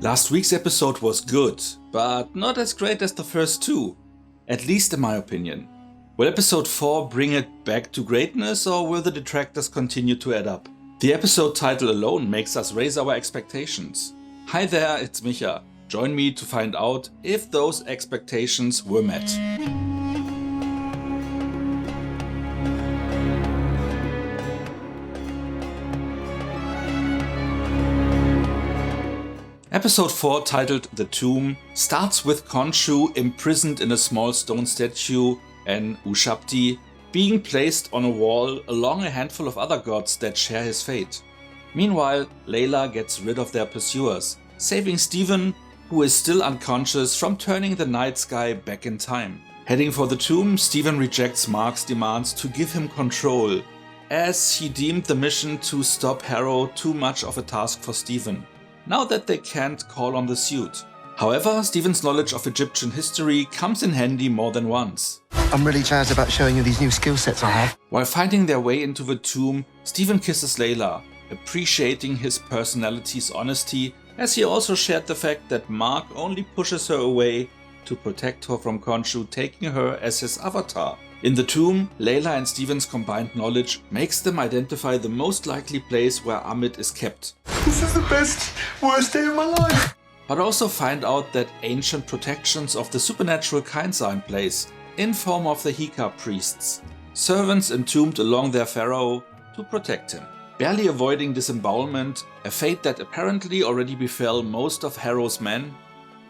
Last week's episode was good, but not as great as the first two, at least in my opinion. Will episode 4 bring it back to greatness, or will the detractors continue to add up? The episode title alone makes us raise our expectations. Hi there, it's Micha. Join me to find out if those expectations were met. Episode 4, titled The Tomb, starts with Khonshu imprisoned in a small stone statue and Ushabti being placed on a wall along a handful of other gods that share his fate. Meanwhile, Layla gets rid of their pursuers, saving Stephen, who is still unconscious, from turning the night sky back in time. Heading for the tomb, Stephen rejects Mark's demands to give him control, as he deemed the mission to stop Harrow too much of a task for Stephen, now that they can't call on the suit. However, Stephen's knowledge of Egyptian history comes in handy more than once. I'm really jazzed about showing you these new skill sets I have. While finding their way into the tomb, Stephen kisses Layla, appreciating his personality's honesty, as he also shared the fact that Mark only pushes her away to protect her from Khonshu taking her as his avatar. In the tomb, Layla and Stephen's combined knowledge makes them identify the most likely place where Ahmed is kept. This is the best, worst day of my life. But also find out that ancient protections of the supernatural kinds are in place, in form of the Hika priests, servants entombed along their pharaoh to protect him. Barely avoiding disembowelment, a fate that apparently already befell most of Harrow's men,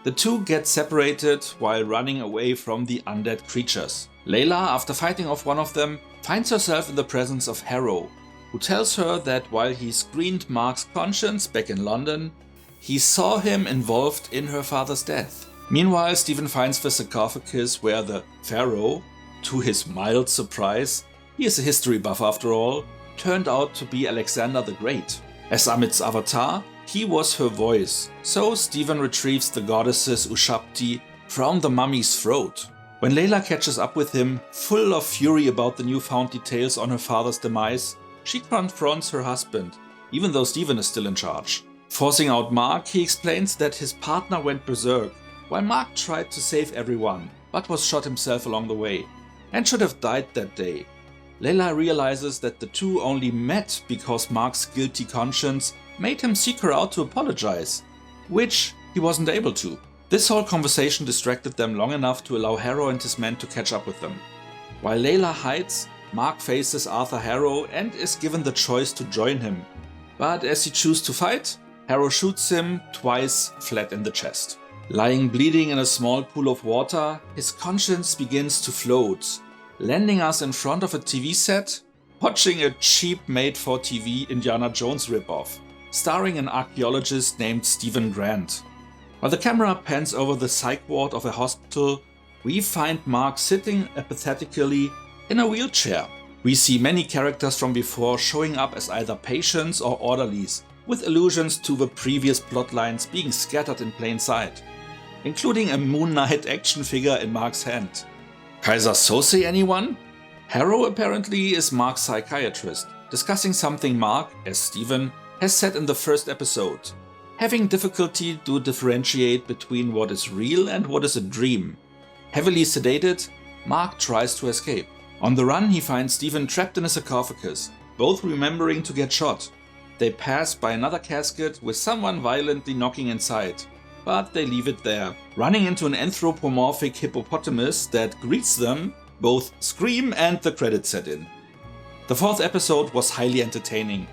the two get separated while running away from the undead creatures. Layla, after fighting off one of them, finds herself in the presence of Harrow, who tells her that while he screened Mark's conscience back in London, he saw him involved in her father's death. Meanwhile, Stephen finds the sarcophagus where the pharaoh, to his mild surprise, he is a history buff after all, turned out to be Alexander the Great. As Ahmed's avatar, he was her voice, so Stephen retrieves the goddess's Ushabti from the mummy's throat. When Layla catches up with him, full of fury about the newfound details on her father's demise, she confronts her husband, even though Stephen is still in charge. Forcing out Mark, he explains that his partner went berserk, while Mark tried to save everyone, but was shot himself along the way, and should have died that day. Layla realizes that the two only met because Mark's guilty conscience made him seek her out to apologize, which he wasn't able to. This whole conversation distracted them long enough to allow Harrow and his men to catch up with them. While Layla hides, Mark faces Arthur Harrow and is given the choice to join him. But as he chooses to fight, Harrow shoots him twice flat in the chest. Lying bleeding in a small pool of water, his conscience begins to float, landing us in front of a TV set, watching a cheap made-for-TV Indiana Jones ripoff, starring an archaeologist named Stephen Grant. While the camera pans over the psych ward of a hospital, we find Mark sitting apathetically in a wheelchair. We see many characters from before showing up as either patients or orderlies, with allusions to the previous plotlines being scattered in plain sight, including a Moon Knight action figure in Mark's hand. Kaiser Sose, anyone? Harrow apparently is Mark's psychiatrist, discussing something Mark, as Stephen, has said in the first episode, having difficulty to differentiate between what is real and what is a dream. Heavily sedated, Mark tries to escape. On the run, he finds Stephen trapped in a sarcophagus, both remembering to get shot. They pass by another casket with someone violently knocking inside, but they leave it there, running into an anthropomorphic hippopotamus that greets them, both scream and the credits set in. The fourth episode was highly entertaining.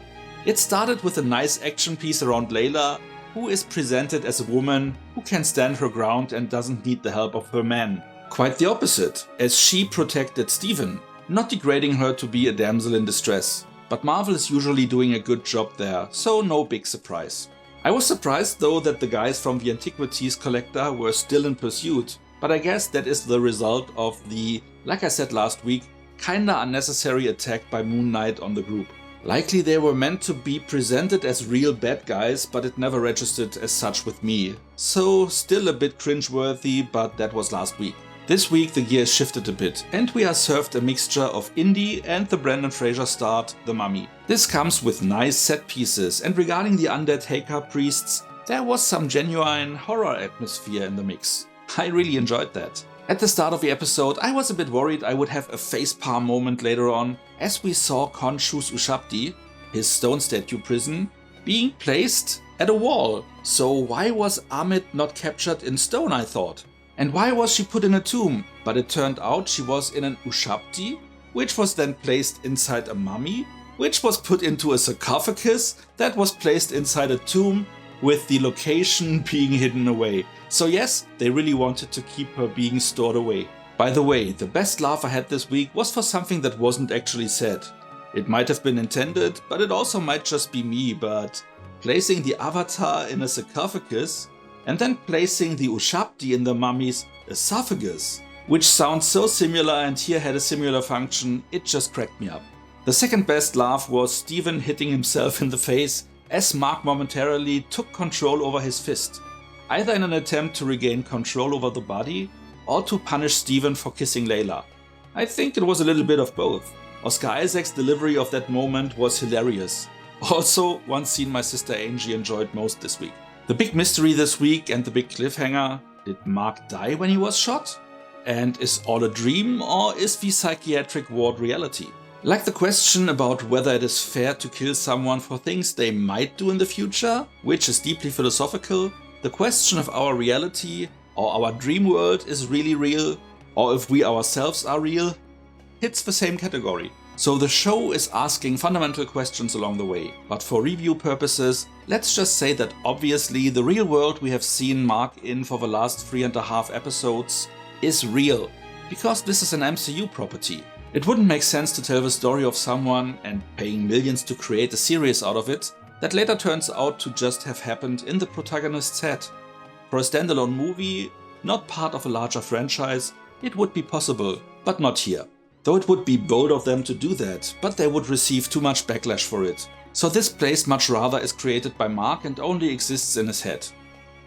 It started with a nice action piece around Layla, who is presented as a woman who can stand her ground and doesn't need the help of her man. Quite the opposite, as she protected Stephen, not degrading her to be a damsel in distress. But Marvel is usually doing a good job there, so no big surprise. I was surprised though that the guys from the Antiquities Collector were still in pursuit, but I guess that is the result of the, like I said last week, kinda unnecessary attack by Moon Knight on the group. Likely they were meant to be presented as real bad guys, but it never registered as such with me. So still a bit cringeworthy, but that was last week. This week the gear is shifted a bit and we are served a mixture of indie and the Brendan Fraser start The Mummy. This comes with nice set pieces, and regarding the undead Heka priests, there was some genuine horror atmosphere in the mix. I really enjoyed that. At the start of the episode I was a bit worried I would have a facepalm moment later on, as we saw Khonshu's Ushabti, his stone statue prison, being placed at a wall. So why was Ahmed not captured in stone, I thought? And why was she put in a tomb? But it turned out she was in an Ushabti, which was then placed inside a mummy, which was put into a sarcophagus that was placed inside a tomb, with the location being hidden away. So yes, they really wanted to keep her being stored away. By the way, the best laugh I had this week was for something that wasn't actually said. It might have been intended, but it also might just be me, but placing the avatar in a sarcophagus and then placing the Ushabti in the mummy's esophagus, which sounds so similar and here had a similar function, it just cracked me up. The second best laugh was Steven hitting himself in the face as Mark momentarily took control over his fist, either in an attempt to regain control over the body or to punish Steven for kissing Layla. I think it was a little bit of both. Oscar Isaac's delivery of that moment was hilarious. Also, one scene my sister Angie enjoyed most this week. The big mystery this week and the big cliffhanger: did Mark die when he was shot? And is all a dream, or is the psychiatric ward reality? Like the question about whether it is fair to kill someone for things they might do in the future, which is deeply philosophical, the question of our reality or our dream world is really real, or if we ourselves are real, hits the same category. So the show is asking fundamental questions along the way, but for review purposes, let's just say that obviously the real world we have seen Mark in for the last 3.5 episodes is real, because this is an MCU property. It wouldn't make sense to tell the story of someone and paying millions to create a series out of it that later turns out to just have happened in the protagonist's head. For a standalone movie, not part of a larger franchise, it would be possible, but not here. Though it would be bold of them to do that, but they would receive too much backlash for it. So this place much rather is created by Mark and only exists in his head.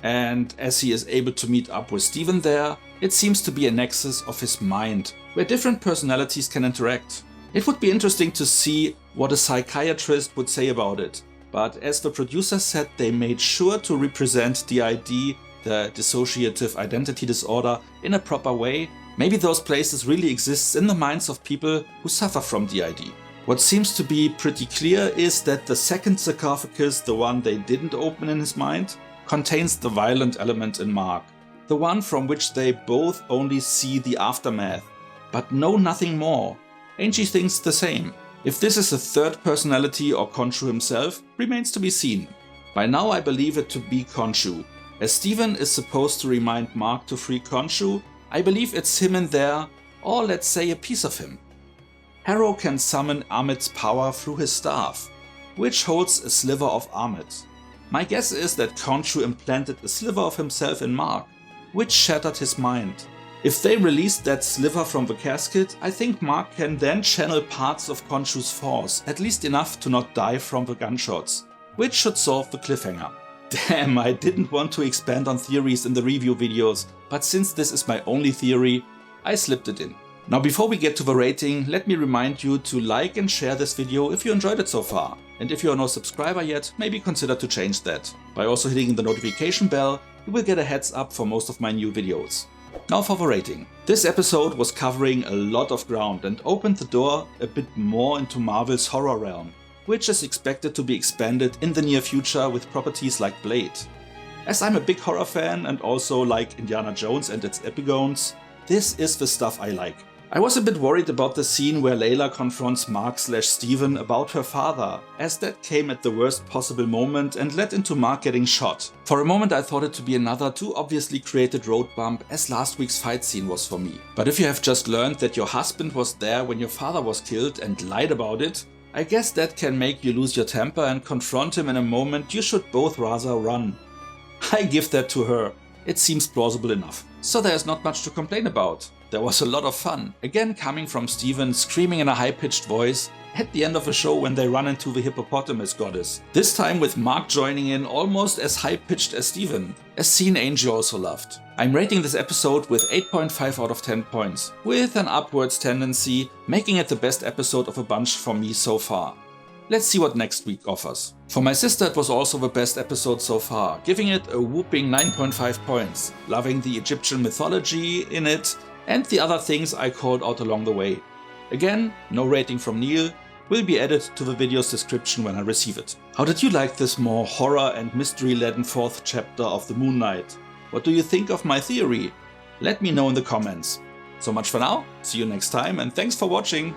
And as he is able to meet up with Steven there, it seems to be a nexus of his mind, where different personalities can interact. It would be interesting to see what a psychiatrist would say about it, but as the producer said, they made sure to represent DID, the dissociative identity disorder, in a proper way. Maybe those places really exist in the minds of people who suffer from DID. What seems to be pretty clear is that the second sarcophagus, the one they didn't open in his mind, contains the violent element in Mark. The one from which they both only see the aftermath, but know nothing more. Angie thinks the same. If this is a third personality or Khonshu himself, remains to be seen. By now I believe it to be Khonshu. As Steven is supposed to remind Mark to free Khonshu, I believe it's him in there, or let's say a piece of him. Harrow can summon Ahmed's power through his staff, which holds a sliver of Ahmed. My guess is that Khonshu implanted a sliver of himself in Mark, which shattered his mind. If they released that sliver from the casket, I think Mark can then channel parts of Khonshu's force, at least enough to not die from the gunshots, which should solve the cliffhanger. Damn, I didn't want to expand on theories in the review videos, but since this is my only theory, I slipped it in. Now before we get to the rating, let me remind you to like and share this video if you enjoyed it so far. And if you are no subscriber yet, maybe consider to change that. By also hitting the notification bell, you will get a heads up for most of my new videos. Now for the rating. This episode was covering a lot of ground and opened the door a bit more into Marvel's horror realm, which is expected to be expanded in the near future with properties like Blade. As I'm a big horror fan and also like Indiana Jones and its epigones, this is the stuff I like. I was a bit worried about the scene where Layla confronts Mark/Steven about her father, as that came at the worst possible moment and led into Mark getting shot. For a moment I thought it to be another too obviously created road bump, as last week's fight scene was for me. But if you have just learned that your husband was there when your father was killed and lied about it, I guess that can make you lose your temper and confront him in a moment you should both rather run. I give that to her. It seems plausible enough. So there's not much to complain about. There was a lot of fun, again coming from Steven screaming in a high-pitched voice at the end of a show when they run into the hippopotamus goddess. This time with Mark joining in almost as high-pitched as Steven, a scene Angie also loved. I'm rating this episode with 8.5 out of 10 points, with an upwards tendency, making it the best episode of a bunch for me so far. Let's see what next week offers. For my sister it was also the best episode so far, giving it a whooping 9.5 points, loving the Egyptian mythology in it and the other things I called out along the way. Again, no rating from Neil, will be added to the video's description when I receive it. How did you like this more horror and mystery-laden fourth chapter of the Moon Knight? What do you think of my theory? Let me know in the comments. So much for now, see you next time and thanks for watching!